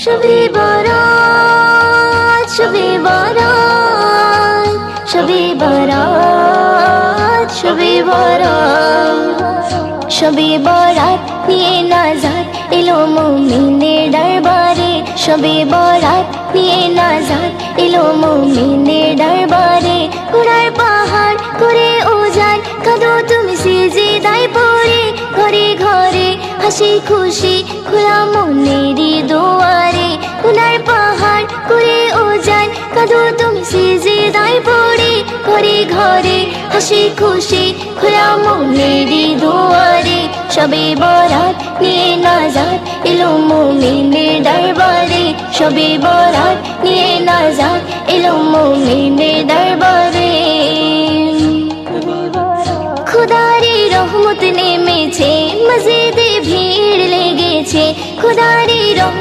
শবে বরাত, শবে বরাত, শবে বরাত, শবে বরাত। শবে বরাত নিয়ে নাজাত এলো মুমিনের দরবারে, শবে বরাত নিয়ে নাজাত এলো মুমিনের দরবারে। কুরার পাহাড় করে উজান কাঁদো তুমি সিজদায় পড়ে, ঘরে ঘরে হাসি খুশি খোলা মনেরই দুয়ারে। কুরার পাহাড় করে উজান কাঁদো তুমি সিজদায় পড়ে, ঘরে ঘরে হাসি খুশি খোলা মনেরই দুয়ারে। শবে বরাত নিয়ে নাজাত এলো মুমিনের দরবারে, শবে বরাত নিয়ে নাজাত এলো মুমিনের দরবারে। খুদারি রহমত নেমেছে, মসজিদে ভিড় লেগেছে, খুদারি রহমত